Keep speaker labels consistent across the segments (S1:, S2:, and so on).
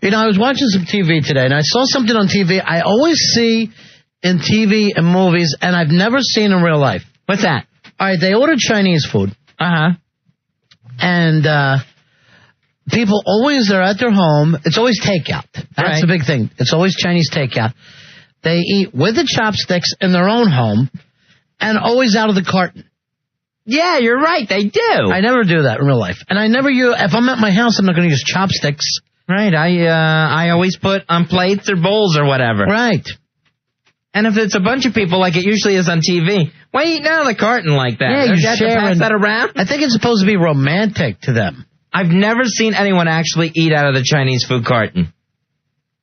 S1: You know, I was watching some TV today, and I saw something on TV I always see in TV and movies, and I've never seen in real life.
S2: What's that?
S1: All right, they order Chinese food.
S2: Uh-huh.
S1: And people always are at their home. It's always takeout. That's the big thing. It's always Chinese takeout. They eat with the chopsticks in their own home and always out of the carton.
S2: Yeah, you're right. They do.
S1: I never do that in real life. And I never use, if I'm at my house, I'm not going to use chopsticks.
S2: Right. I always put on plates or bowls or whatever.
S1: Right.
S2: And if it's a bunch of people like it usually is on TV, why eat out of the carton like that?
S1: Yeah, you
S2: have to pass that around?
S1: I think it's supposed to be romantic to them.
S2: I've never seen anyone actually eat out of the Chinese food carton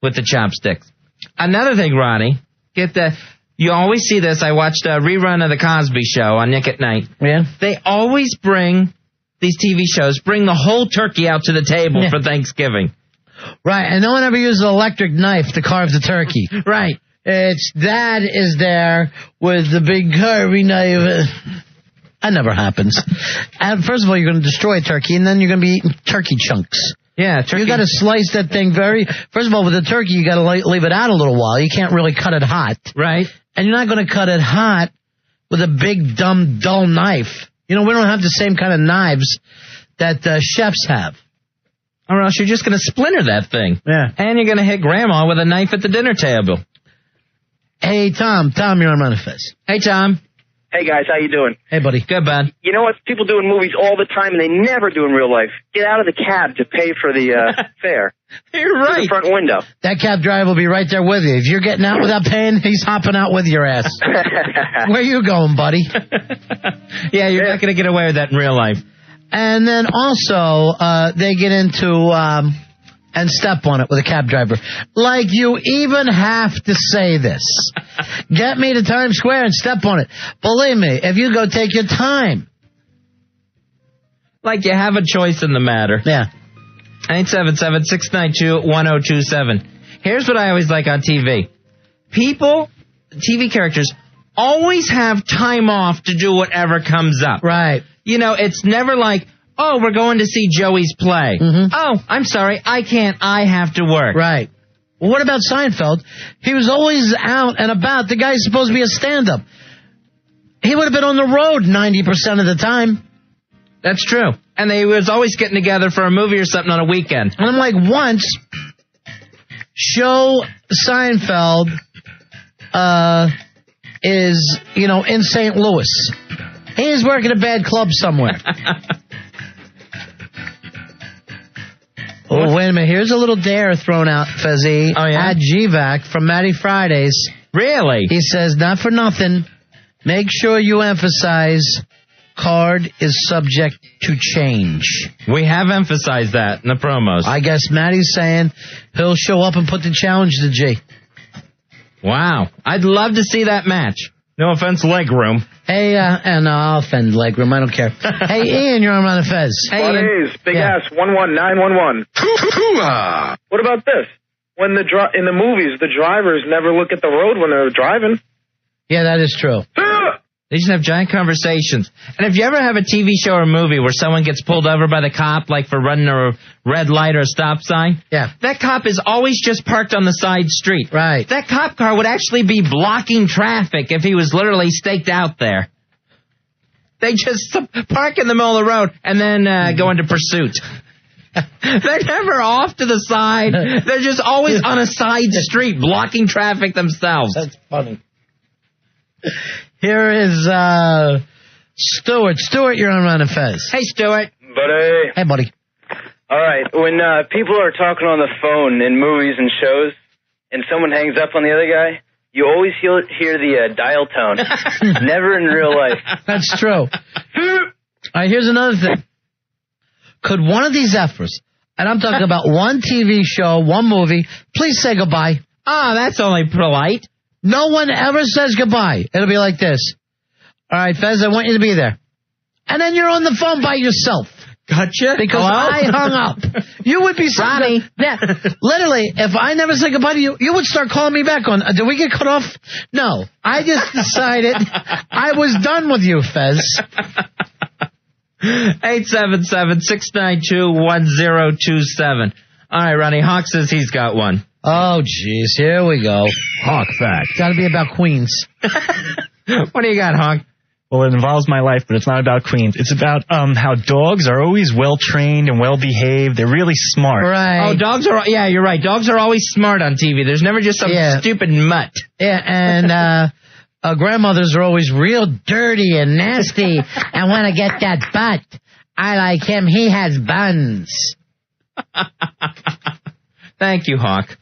S2: with the chopsticks. Another thing, Ronnie, you always see this. I watched a rerun of The Cosby Show on Nick at Night.
S1: Yeah.
S2: They always bring, these TV shows, bring the whole turkey out to the table for Thanksgiving.
S1: Right, and no one ever uses an electric knife to carve the turkey.
S2: Right.
S1: It's Dad is there with the big carving knife. That never happens. And first of all, you're going to destroy a turkey, and then you're going to be eating turkey chunks.
S2: Yeah, turkey.
S1: You got to slice that thing first of all, with the turkey, you got to leave it out a little while. You can't really cut it hot.
S2: Right.
S1: And you're not going to cut it hot with a big, dumb, dull knife. You know, we don't have the same kind of knives that chefs have.
S2: Or else you're just going to splinter that thing.
S1: Yeah.
S2: And you're going to hit Grandma with a knife at the dinner table.
S1: Hey, Tom. Tom, you're on Manifest.
S2: Hey, Tom.
S3: Hey, guys, how you doing?
S1: Hey, buddy.
S2: Good, bud.
S3: You know what people do in movies all the time and they never do in real life? Get out of the cab to pay for the fare.
S2: You're right.
S3: The front window.
S1: That cab driver will be right there with you. If you're getting out without paying, he's hopping out with your ass. Where you going, buddy?
S2: Yeah, you're not going to get away with that in real life.
S1: And then also, they get into and step on it with a cab driver. Like you even have to say this. Get me to Times Square and step on it. Believe me, if you go, take your time.
S2: Like you have a choice in the matter.
S1: Yeah.
S2: 877-692-1027. Here's what I always like on TV. TV characters, always have time off to do whatever comes up.
S1: Right.
S2: You know, it's never like, oh, we're going to see Joey's play.
S1: Mm-hmm.
S2: Oh, I'm sorry, I can't. I have to work.
S1: Right. Well, what about Seinfeld? He was always out and about. The guy's supposed to be a stand-up. He would have been on the road 90% of the time.
S2: That's true. And they was always getting together for a movie or something on a weekend.
S1: And I'm like, once, show Seinfeld is, in St. Louis. He's working a bad club somewhere. Oh, wait a minute. Here's a little dare thrown out, Fezzi.
S2: Oh, yeah?
S1: At GVAC from Matty Fridays.
S2: Really?
S1: He says, not for nothing. Make sure you emphasize card is subject to change.
S2: We have emphasized that in the promos.
S1: I guess Matty's saying he'll show up and put the challenge to G.
S2: Wow. I'd love to see that match. No offense, legroom.
S1: Hey, and I'll offend legroom. I don't care. Hey, Ian, you're on Ron and Fez.
S3: Hey, Ian. Big ass 11911. What about this? When in the movies, the drivers never look at the road when they're driving.
S1: Yeah, that is true.
S2: They just have giant conversations. And if you ever have a TV show or movie where someone gets pulled over by the cop, like for running a red light or a stop sign, that cop is always just parked on the side street.
S1: Right.
S2: That cop car would actually be blocking traffic if he was literally staked out there. They just park in the middle of the road and then go into pursuit. They're never off to the side. They're just always on a side street blocking traffic themselves.
S1: That's funny. Here is Stuart. Stuart, you're on Ron and Fez.
S2: Hey, Stuart.
S3: Buddy.
S1: Hey, buddy.
S3: All right. When people are talking on the phone in movies and shows and someone hangs up on the other guy, you always hear the dial tone. Never in real life.
S1: That's true. All right, here's another thing. Could one of these efforts, and I'm talking about one TV show, one movie, please say goodbye?
S2: Ah, that's only polite.
S1: No one ever says goodbye. It'll be like this. All right, Fez, I want you to be there. And then you're on the phone by yourself.
S2: Gotcha.
S1: Because I hung up. You would be
S2: Ronnie.
S1: Yeah. Literally, if I never said goodbye to you, you would start calling me back on, did we get cut off? No. I just decided I was done with you, Fez. 877-692-1027.
S2: All right, Ronnie. Hawk says he's got one.
S1: Oh, jeez. Here we go. Hawk fact. Got to be about Queens.
S2: What do you got, Hawk?
S4: Well, it involves my life, but it's not about Queens. It's about how dogs are always well-trained and well-behaved. They're really smart.
S1: Right.
S2: Oh, dogs are... Yeah, you're right. Dogs are always smart on TV. There's never just some stupid mutt.
S1: Yeah, and grandmothers are always real dirty and nasty. And when I get that butt, I like him. He has buns.
S2: Thank you, Hawk.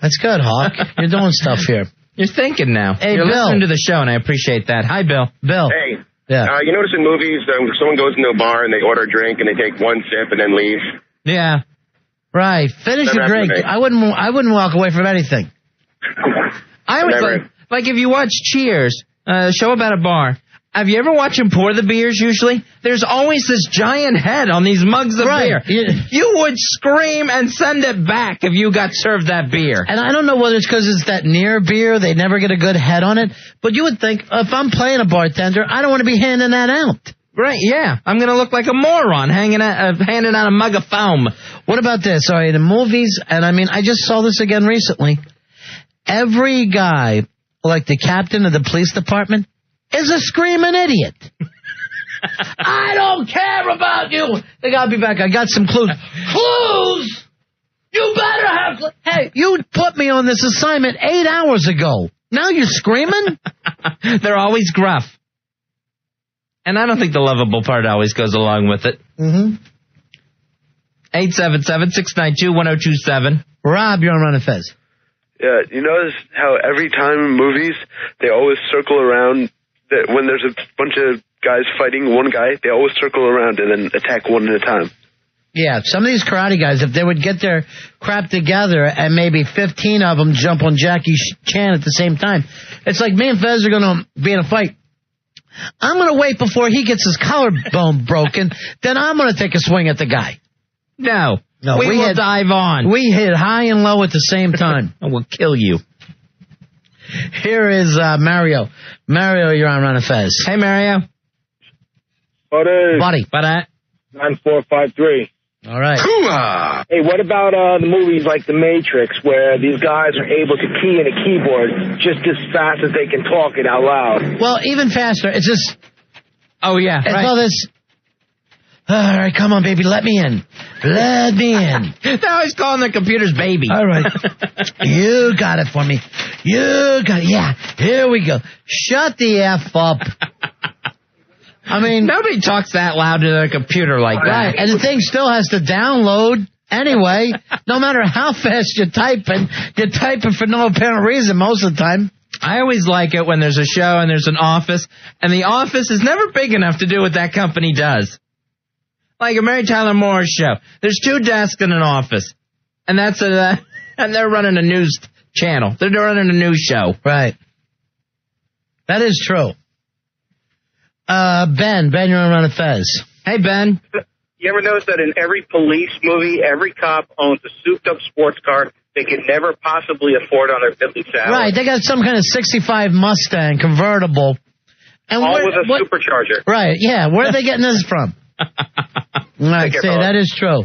S1: That's good, Hawk. You're doing stuff here.
S2: You're thinking now.
S1: Hey,
S2: You're
S1: Bill.
S2: listening to the show, and I appreciate that. Hi, Bill.
S1: Bill.
S5: Hey.
S1: Yeah.
S5: You notice in movies, someone goes into a bar and they order a drink and they take one sip and then leave?
S2: Yeah.
S1: Right. Finish your drink. I wouldn't walk away from anything.
S2: I always like if you watch Cheers, a show about a bar. Have you ever watched them pour the beers usually? There's always this giant head on these mugs of beer. You would scream and send it back if you got served that beer.
S1: And I don't know whether it's because it's that near beer, they never get a good head on it. But you would think, if I'm playing a bartender, I don't want to be handing that out.
S2: Right, yeah. I'm going to look like a moron handing out a mug of foam.
S1: What about this? All right, in movies, and I mean, I just saw this again recently. Every guy, like the captain of the police department, is a screaming idiot. I don't care about you. They gotta be back. I got some clues. Clues? You better have clues. Hey, you put me on this assignment 8 hours ago. Now you're screaming?
S2: They're always gruff. And I don't think the lovable part always goes along with it.
S1: Mm-hmm.
S2: 877-692-1027.
S1: Rob, you're on Run and Fez.
S6: Yeah, you notice how every time in movies, they always circle around, that when there's a bunch of guys fighting one guy, they always circle around and then attack one at a time.
S1: Yeah, some of these karate guys, if they would get their crap together and maybe 15 of them jump on Jackie Chan at the same time, it's like me and Fez are going to be in a fight. I'm going to wait before he gets his collarbone broken, then I'm going to take a swing at the guy.
S2: No, we will dive on.
S1: We hit high and low at the same time.
S2: And we'll kill you.
S1: Here is Mario. Mario, you're on Run and Fez.
S2: Hey, Mario.
S1: Buddy.
S7: 9453.
S1: All right.
S7: Hey, what about the movies like The Matrix, where these guys are able to key in a keyboard just as fast as they can talk it out loud?
S1: Well, even faster. It's just...
S2: Oh, yeah.
S1: It's
S2: right.
S1: all this... All right, come on, baby, let me in. Let me in.
S2: They're always calling their computers baby.
S1: All right. You got it for me. You got it. Yeah, here we go. Shut the F up. I mean...
S2: Nobody talks that loud to their computer like that.
S1: Right, and the thing still has to download anyway. No matter how fast you're typing for no apparent reason most of the time.
S2: I always like it when there's a show and there's an office, and the office is never big enough to do what that company does. Like a Mary Tyler Moore show. There's 2 desks in an office, and that's and they're running a news channel. They're running a news show.
S1: Right. That is true. Ben, you're on Run and Fez.
S2: Hey, Ben.
S7: You ever notice that in every police movie, every cop owns a souped-up sports car they could never possibly afford on their Bentley salary?
S1: Right, they got some kind of 65 Mustang convertible. And
S7: all with a supercharger.
S1: Right, yeah. Where are they getting this from? Right, see, that is true.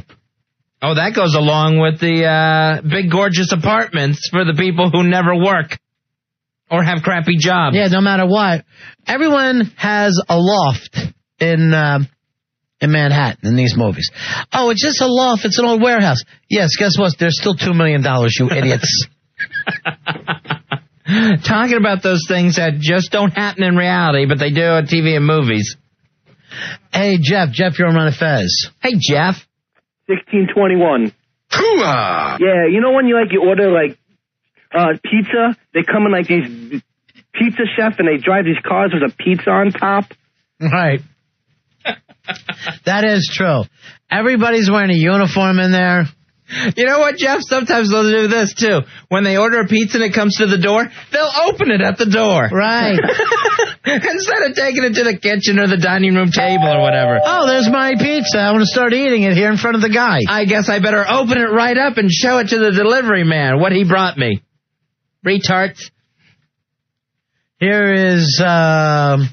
S2: Oh, that goes along with the big, gorgeous apartments for the people who never work or have crappy jobs.
S1: Yeah, no matter what. Everyone has a loft in Manhattan in these movies. Oh, it's just a loft. It's an old warehouse. Yes, guess what? There's still $2 million, you idiots.
S2: Talking about those things that just don't happen in reality, but they do on TV and movies.
S1: Hey, Jeff, you're on Run and Fez.
S2: Hey, Jeff.
S7: 1621. Yeah, you know when you order pizza, they come in like these pizza chef and they drive these cars with a pizza on top.
S1: Right. That is true. Everybody's wearing a uniform in there.
S2: You know what, Jeff? Sometimes they'll do this, too. When they order a pizza and it comes to the door, they'll open it at the door.
S1: Right.
S2: Instead of taking it to the kitchen or the dining room table or whatever.
S1: Oh, there's my pizza. I want to start eating it here in front of the guy.
S2: I guess I better open it right up and show it to the delivery man what he brought me. Retards.
S1: Here is Ronnie.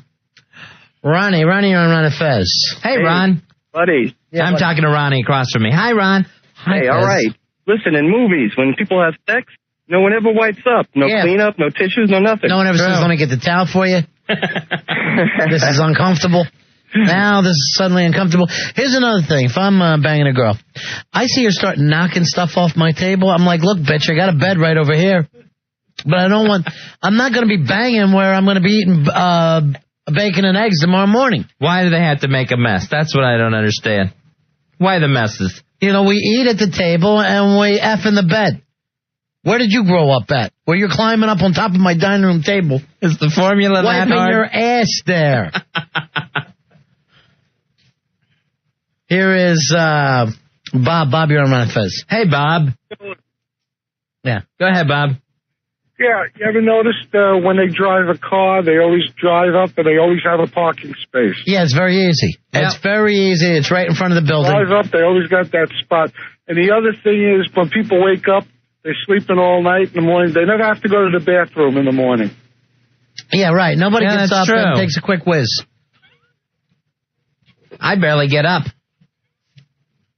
S1: Ronnie, you're on Ron and Fez.
S2: Hey, Ron.
S7: Buddy.
S2: I'm talking to Ronnie across from me. Hi, Ron.
S7: Hey, all right. listen, in movies, when people have sex, no one ever wipes up. No cleanup, no tissues, no nothing.
S1: No one ever says, let me get the towel for you. This is uncomfortable. Now this is suddenly uncomfortable. Here's another thing. If I'm banging a girl, I see her start knocking stuff off my table. I'm like, look, bitch, I got a bed right over here. But I'm not going to be banging where I'm going to be eating bacon and eggs tomorrow morning.
S2: Why do they have to make a mess? That's what I don't understand. Why the messes?
S1: You know, we eat at the table and we F in the bed. Where did you grow up at? Where you're climbing up on top of my dining room table.
S2: Is the formula that hard?
S1: Wiping your ass there. Here is Bob. Bob, you're on Ron Fez.
S2: Hey, Bob.
S1: Yeah.
S2: Go ahead, Bob.
S8: Yeah, you ever noticed when they drive a car, they always drive up and they always have a parking space?
S1: Yeah, it's very easy. Yep. It's very easy. It's right in front of the building.
S8: Drive up, they always got that spot. And the other thing is, when people wake up, they're sleeping all night in the morning. They never have to go to the bathroom in the morning.
S1: Yeah, right. Nobody gets up and takes a quick whiz.
S2: I barely get up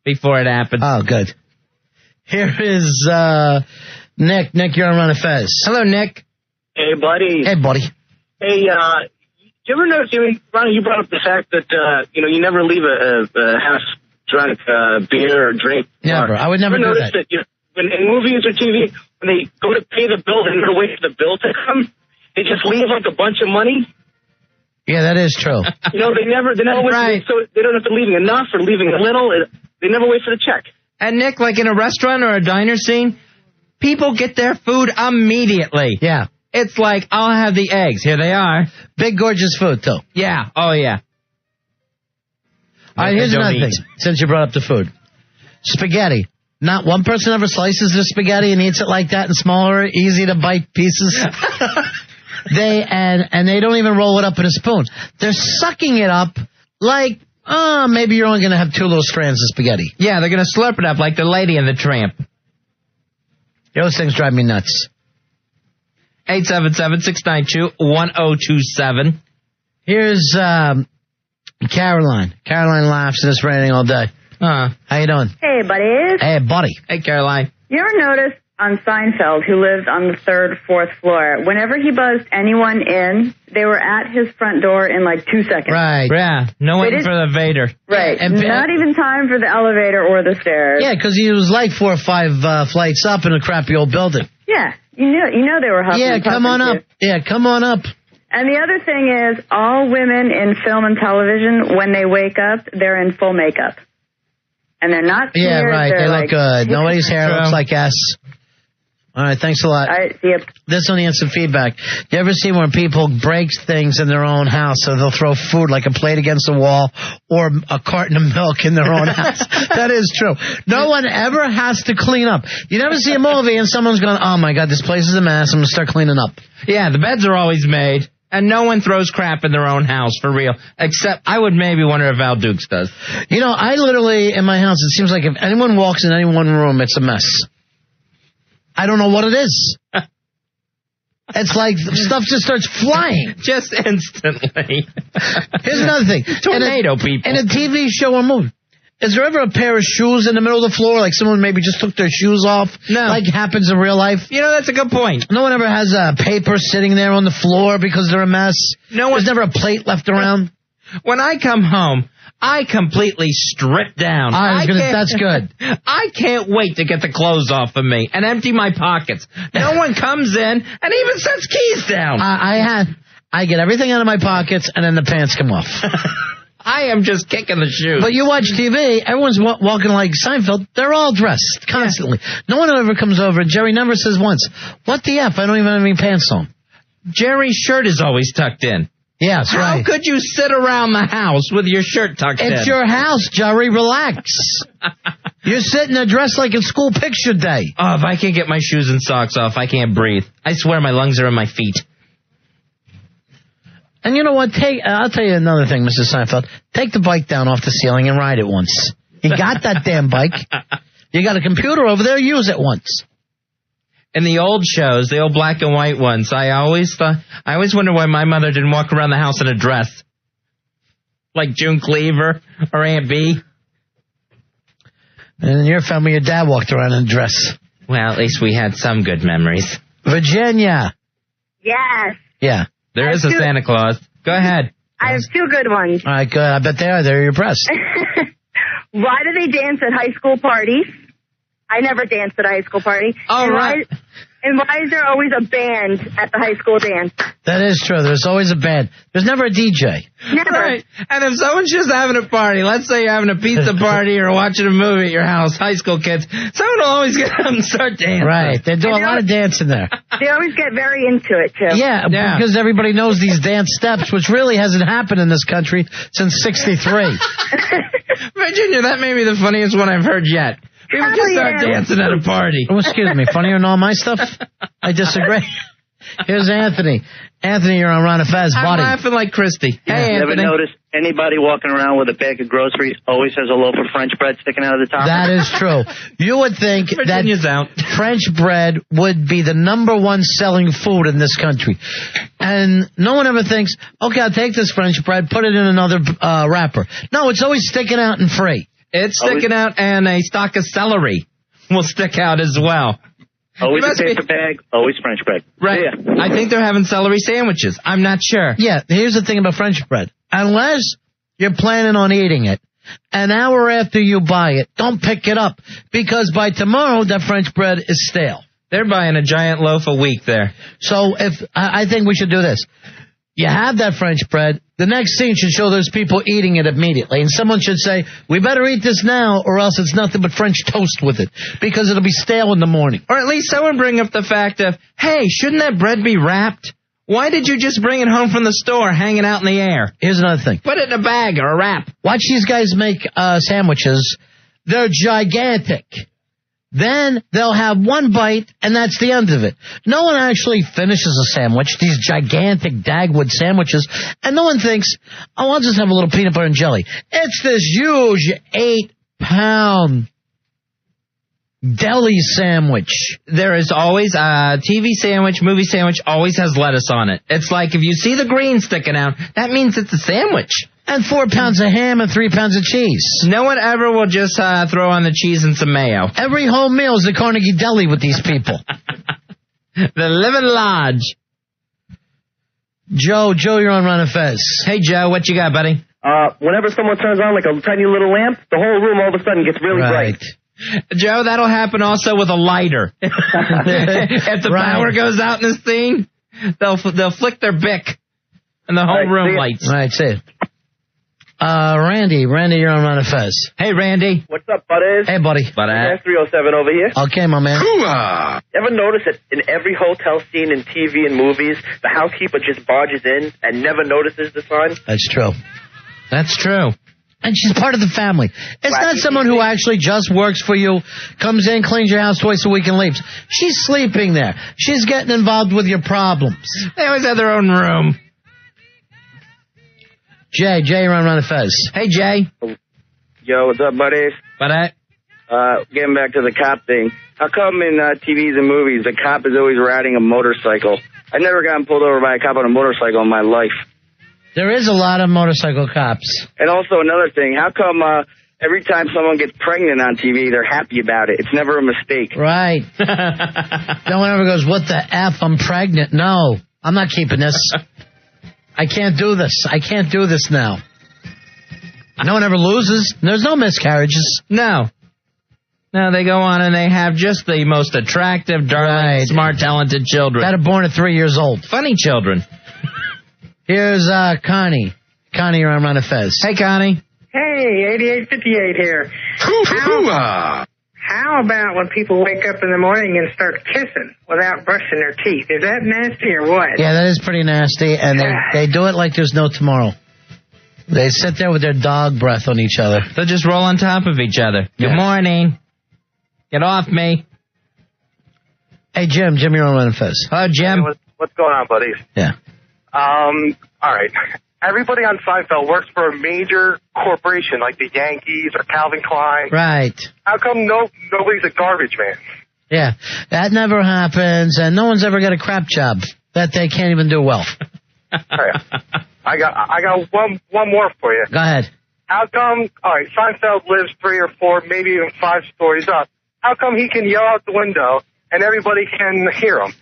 S2: before it happens.
S1: Oh, good. Here is Nick. Nick, you're on Ron and Fez.
S2: Hello, Nick.
S9: Hey, buddy.
S1: Hey, buddy.
S9: Hey, you ever notice, Ronnie, you brought up the fact that, you never leave a half-drunk beer or drink.
S1: Never. I would never do
S9: notice
S1: that.
S9: When in movies or TV, when they go to pay the bill, they never wait for the bill to come. They just leave like a bunch of money.
S1: Yeah, that is true.
S9: They never wait, so they don't have to leaving enough or leaving a little. They never wait for the check.
S2: And Nick, like in a restaurant or a diner scene, people get their food immediately.
S1: Yeah.
S2: It's like, I'll have the eggs. Here they are.
S1: Big, gorgeous food, too.
S2: Yeah. Oh, yeah.
S1: All right, here's another thing, since you brought up the food. Spaghetti. Not one person ever slices their spaghetti and eats it like that in smaller, easy-to-bite pieces. They don't even roll it up in a spoon. They're sucking it up like, maybe you're only going to have 2 little strands of spaghetti.
S2: Yeah, they're going to slurp it up like the Lady and the Tramp.
S1: Those things drive me nuts.
S2: 877-692-1027.
S1: Here's Caroline. Caroline laughs and it's raining all day. How you doing?
S10: Hey, buddies.
S1: Hey, buddy.
S2: Hey, Caroline.
S10: You ever notice on Seinfeld, who lived on the 3rd, 4th floor, whenever he buzzed anyone in, they were at his front door in like 2 seconds.
S1: Right.
S2: Yeah. No waiting for the Vader.
S10: Right. And not even time for the elevator or the stairs.
S1: Yeah, because he was like 4 or 5 flights up in a crappy old building.
S10: Yeah. You know they were huffing.
S1: Yeah, come on up. Yeah, come on up.
S10: And the other thing is, all women in film and television, when they wake up, they're in full makeup. And they're not smeared.
S1: Yeah, right. They look good. Nobody's hair looks like S. All right, thanks a lot.
S10: All right, see you.
S1: This on the instant feedback. You ever see when people break things in their own house, so they'll throw food like a plate against the wall or a carton of milk in their own house? That is true. No one ever has to clean up. You never see a movie and someone's going, oh, my God, this place is a mess. I'm going to start cleaning up.
S2: Yeah, the beds are always made. And no one throws crap in their own house, for real. Except, I would maybe wonder if Val Dukes does.
S1: You know, I literally, in my house, it seems like if anyone walks in any one room, it's a mess. I don't know what it is. It's like stuff just starts flying.
S2: Just instantly.
S1: Here's another thing.
S2: Tornado people.
S1: In a TV show or movie, is there ever a pair of shoes in the middle of the floor, like someone maybe just took their shoes off?
S2: No.
S1: Like happens in real life?
S2: You know, that's a good point.
S1: No one ever has paper sitting there on the floor because they're a mess? There's never a plate left around?
S2: When I come home, I completely strip down.
S1: That's good.
S2: I can't wait to get the clothes off of me and empty my pockets. No one comes in and even sets keys down.
S1: I get everything out of my pockets and then the pants come off.
S2: I am just kicking the shoes.
S1: But you watch TV, everyone's walking like Seinfeld. They're all dressed constantly. Yeah. No one ever comes over. Jerry never says once, what the F? I don't even have any pants on.
S2: Jerry's shirt is always tucked in.
S1: Yes, right.
S2: How could you sit around the house with your shirt tucked in?
S1: It's your house, Jerry. Relax. You're sitting there dressed like it's school picture day.
S2: Oh, if I can't get my shoes and socks off, I can't breathe. I swear my lungs are in my feet.
S1: And you know what? I'll tell you another thing, Mrs. Seinfeld. Take the bike down off the ceiling and ride it once. You got that damn bike. You got a computer over there. Use it once.
S2: In the old shows, the old black and white ones, I always wonder why my mother didn't walk around the house in a dress. Like June Cleaver or Aunt Bee.
S1: And in your family, your dad walked around in a dress.
S2: Well, at least we had some good memories.
S1: Virginia.
S11: Yes.
S1: Yeah.
S2: There is a Santa Claus. Go ahead.
S11: I have 2 good ones.
S1: All right, good. I bet they are. They're your breast.
S11: Why do they dance at high school parties? I never danced at a high school party.
S2: All right.
S11: And why is there always a band at the high school dance?
S1: That is true. There's always a band. There's never a DJ.
S11: Never.
S2: Right. And if someone's just having a party, let's say you're having a pizza party or watching a movie at your house, high school kids, someone will always get up and start dancing.
S1: Right. They do a lot of dancing there.
S11: They always get very into it, too.
S1: Yeah, because everybody knows these dance steps, which really hasn't happened in this country since '63.
S2: Virginia, that may be the funniest one I've heard yet. People just start dancing at a party.
S1: Oh, excuse me. Funnier than all my stuff? I disagree. Here's Anthony. Anthony, you're on Ron and Fez, buddy.
S2: I'm laughing like Christy. Hey,
S12: Never
S2: Anthony.
S12: noticed anybody walking around with a bag of groceries always has a loaf of French bread sticking out of the top?
S1: That is true. You would think
S2: Virginia's
S1: that
S2: out.
S1: French bread would be the #1 selling food in this country. And no one ever thinks, okay, I'll take this French bread, put it in another wrapper. No, it's always sticking out and free.
S2: It's sticking out, and a stalk of celery will stick out as well.
S12: Always a paper bag, always French bread.
S2: Right.
S12: Yeah.
S2: I think they're having celery sandwiches. I'm not sure.
S1: Yeah, here's the thing about French bread. Unless you're planning on eating it, an hour after you buy it, don't pick it up. Because by tomorrow, that French bread is stale.
S2: They're buying a giant loaf a week there.
S1: So I think we should do this. You have that French bread. The next scene should show those people eating it immediately. And someone should say, we better eat this now or else it's nothing but French toast with it. Because it'll be stale in the morning.
S2: Or at least someone bring up the fact of, hey, shouldn't that bread be wrapped? Why did you just bring it home from the store hanging out in the air?
S1: Here's another thing.
S2: Put it in a bag or a wrap.
S1: Watch these guys make sandwiches. They're gigantic. Then they'll have one bite, and that's the end of it. No one actually finishes a sandwich, these gigantic Dagwood sandwiches, and no one thinks, oh, I'll just have a little peanut butter and jelly. It's this huge 8-pound deli sandwich.
S2: There is always a TV sandwich, movie sandwich, always has lettuce on it. It's like if you see the green sticking out, that means it's a sandwich.
S1: And 4 pounds of ham and 3 pounds of cheese.
S2: No one ever will just throw on the cheese and some mayo.
S1: Every home meal is a Carnegie Deli with these people.
S2: The living large.
S1: Joe, you're on Ron and Fez.
S2: Hey, Joe, what you got, buddy?
S7: Whenever someone turns on like a tiny little lamp, the whole room all of a sudden gets really bright.
S2: Joe, that'll happen also with a lighter. If the power goes out in the scene, they'll flick their Bic, and the whole room lights.
S1: Right, see it. Randy, you're on Ron and Fez.
S2: Hey, Randy.
S3: What's up, buddies?
S1: Hey, buddy.
S3: 307 over here.
S1: Okay, my man.
S3: Ever notice that in every hotel scene in TV and movies, the housekeeper just barges in and never notices the sign?
S1: That's true.
S2: That's true.
S1: And she's part of the family. It's not someone who actually just works for you, comes in, cleans your house twice a week and leaves. She's sleeping there. She's getting involved with your problems.
S2: They always have their own room.
S1: Jay, you're on Ron and Fez.
S2: Hey, Jay.
S3: Yo, what's up, buddies?
S12: Getting back to the cop thing. How come in TVs and movies the cop is always riding a motorcycle? I've never gotten pulled over by a cop on a motorcycle in my life.
S1: There is a lot of motorcycle cops.
S12: And also another thing, how come every time someone gets pregnant on TV, they're happy about it? It's never a mistake.
S1: Right. No one ever goes, what the F, I'm pregnant. No, I'm not keeping this. I can't do this. I can't do this now. No one ever loses. There's no miscarriages.
S2: No, they go on and they have just the most attractive, darling, smart, talented children.
S1: That are born at 3 years old.
S2: Funny children.
S1: Here's Connie. Connie, you're on Ron and Fez.
S2: Hey, Connie.
S13: Hey, 8858 here. How about when people wake up in the morning and start kissing without brushing their teeth? Is that nasty or what?
S1: Yeah, that is pretty nasty, and they do it like there's no tomorrow. They sit there with their dog breath on each other.
S2: They'll just roll on top of each other. Good morning. Get off me.
S1: Hey, Jim, you're on Ron and Fez.
S2: Hello, Jim.
S14: Hey, what's going on, buddies?
S1: Yeah.
S14: All right. Everybody on Seinfeld works for a major corporation like the Yankees or Calvin Klein.
S1: Right.
S14: How come nobody's a garbage man?
S1: Yeah, that never happens, and no one's ever got a crap job that they can't even do well.
S14: All right. I got one more for you.
S1: Go ahead.
S14: How come, all right, Seinfeld lives 3 or 4, maybe even 5 stories up. How come he can yell out the window and everybody can hear him?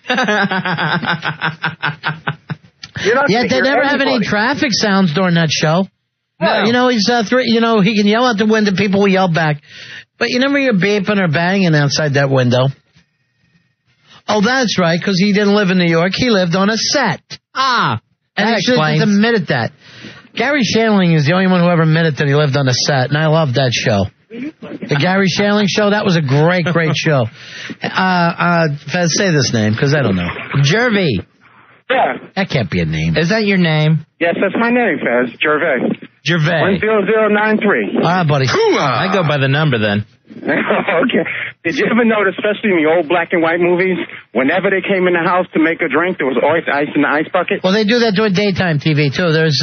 S1: Yeah, they never have any traffic sounds during that show. No. You know, he's he can yell out the window, people will yell back. But you never hear beeping or banging outside that window. Oh, that's right, because he didn't live in New York. He lived on a set.
S2: Ah,
S1: and
S2: that
S1: he should have admitted that. Gary Shandling is the only one who ever admitted that he lived on a set, and I love that show. The Gary Shandling show, that was a great, great show. Fez, say this name, because I don't know.
S2: Jervy.
S13: Yeah.
S1: That can't be a name.
S2: Is that your name?
S13: Yes, that's my name, Fez. Gervais. 10093.
S1: All right, buddy.
S2: I go by the number then.
S13: Okay. Did you ever notice, especially in the old black and white movies, whenever they came in the house to make a drink, there was always ice in the ice bucket?
S1: Well, they do that during daytime TV, too. There's,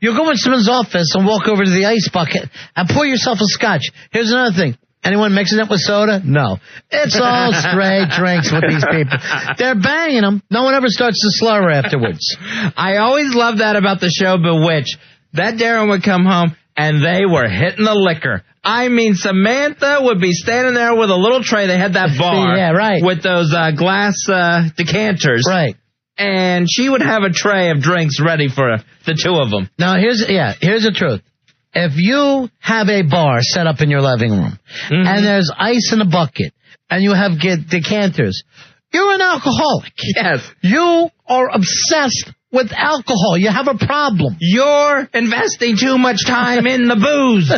S1: you'll go in someone's office and walk over to the ice bucket and pour yourself a scotch. Here's another thing. Anyone mixing it with soda? No. It's all straight drinks with these people. They're banging them. No one ever starts to slur afterwards.
S2: I always love that about the show Bewitched. That Darren would come home and they were hitting the liquor. I mean, Samantha would be standing there with a little tray. They had that bar.
S1: Yeah, right.
S2: With those glass decanters.
S1: Right.
S2: And she would have a tray of drinks ready for the two of them.
S1: Now, here's the truth. If you have a bar set up in your living room, and there's ice in a bucket, and you have decanters, you're an alcoholic.
S2: Yes.
S1: You are obsessed with alcohol. You have a problem.
S2: You're investing too much time in the booze.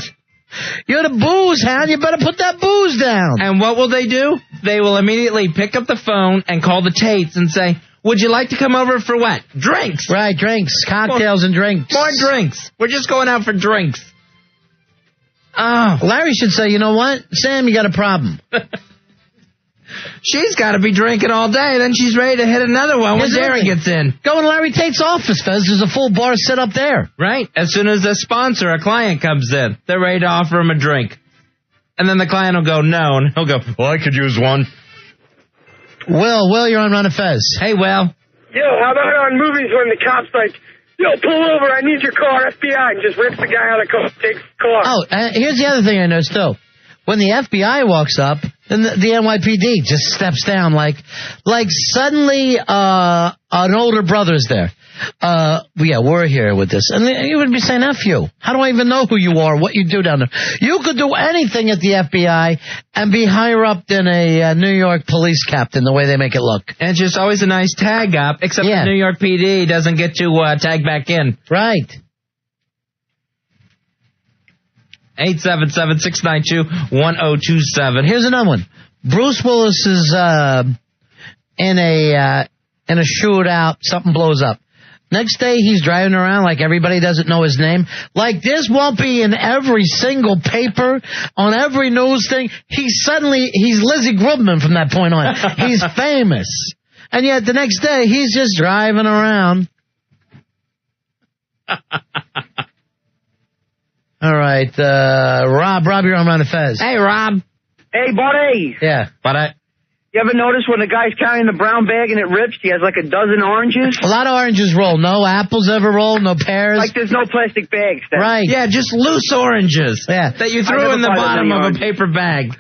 S1: You're the booze hound. You better put that booze down.
S2: And what will they do? They will immediately pick up the phone and call the Tates and say, would you like to come over for what? Drinks.
S1: Right, drinks. Cocktails and drinks.
S2: More drinks. We're just going out for drinks. Oh.
S1: Larry should say, you know what? Sam, you got a problem.
S2: She's got to be drinking all day. Then she's ready to hit another one when Darren gets in.
S1: Go in Larry Tate's office, Fez. There's a full bar set up there.
S2: Right. As soon as a sponsor, a client comes in, they're ready to offer him a drink. And then the client will go, no. And he'll go, well, I could use one.
S1: Will, you're on Run of Fez.
S2: Hey, Will.
S14: Yo, how about on movies when the cop's like, yo, pull over, I need your car, FBI, and just rips the guy out of the car, takes the car.
S1: Oh, here's the other thing I noticed, too. When the FBI walks up, then the NYPD just steps down like suddenly an older brother's there. Yeah, we're here with this. And you would be saying, F you. How do I even know who you are, what you do down there? You could do anything at the FBI and be higher up than a New York police captain, the way they make it look.
S2: And it's just always a nice tag up, except the New York PD doesn't get to tag back in.
S1: Right.
S2: 877-692-1027.
S1: Here's another one. Bruce Willis is in a shootout. Something blows up. Next day, he's driving around like everybody doesn't know his name. Like this won't be in every single paper, on every news thing. He's Lizzie Grubman from that point on. He's famous. And yet the next day, he's just driving around. All right, Rob, you're on Run of Fez.
S2: Hey, Rob.
S7: Hey, buddy.
S1: Yeah.
S7: You ever notice when the guy's carrying the brown bag and it rips, he has like a dozen oranges?
S1: A lot of oranges roll. No apples ever roll, no pears.
S7: Like there's no plastic bags then.
S1: Right.
S2: Yeah, just loose oranges.
S1: Yeah.
S2: That you threw in the bottom of a paper bag.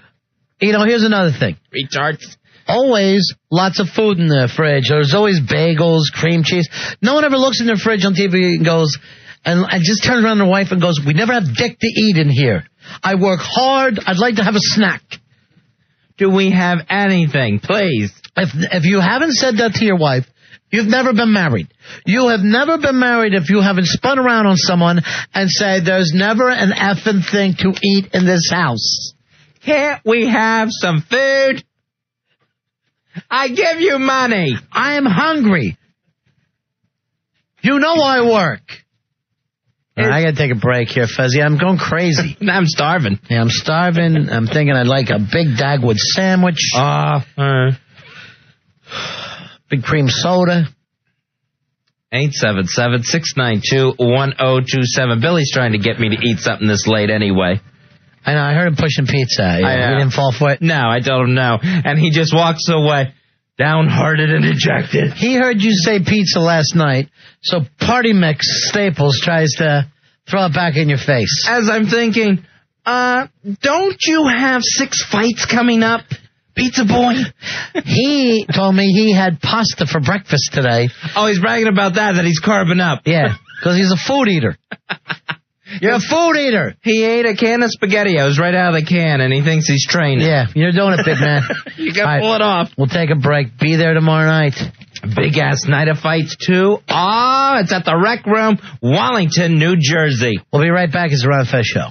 S1: You know, here's another thing.
S2: Retards.
S1: Always lots of food in the fridge. There's always bagels, cream cheese. No one ever looks in their fridge on TV and goes, and just turns around to their wife and goes, we never have dick to eat in here. I work hard. I'd like to have a snack.
S2: Do we have anything, please?
S1: If you haven't said that to your wife, you've never been married. You have never been married if you haven't spun around on someone and said, there's never an effing thing to eat in this house.
S2: Can't we have some food? I give you money.
S1: I am hungry. You know I work. I got to take a break here, Fezzy. I'm going crazy.
S2: I'm starving.
S1: Yeah, I'm starving. I'm thinking I'd like a big Dagwood sandwich. Big cream soda.
S2: 877-692-1027. Billy's trying to get me to eat something this late anyway.
S1: I know. I heard him pushing pizza. You didn't fall for it?
S2: No, I told him no. And he just walks away, downhearted and dejected.
S1: He heard you say pizza last night, so Party Mix Staples tries to throw it back in your face.
S2: As I'm thinking, don't you have 6 fights coming up, Pizza Boy?
S1: He told me he had pasta for breakfast today.
S2: Oh, he's bragging about that he's carving up.
S1: Yeah, because he's a food eater. You're a food eater.
S2: He ate a can of SpaghettiOs right out of the can, and he thinks he's training.
S1: Yeah, you're doing it, big man.
S2: You got to pull it off.
S1: We'll take a break. Be there tomorrow night.
S2: Big-ass night of fights, too. Oh, it's at the Rec Room, Wallington, New Jersey.
S1: We'll be right back. It's the Ron Fez Show.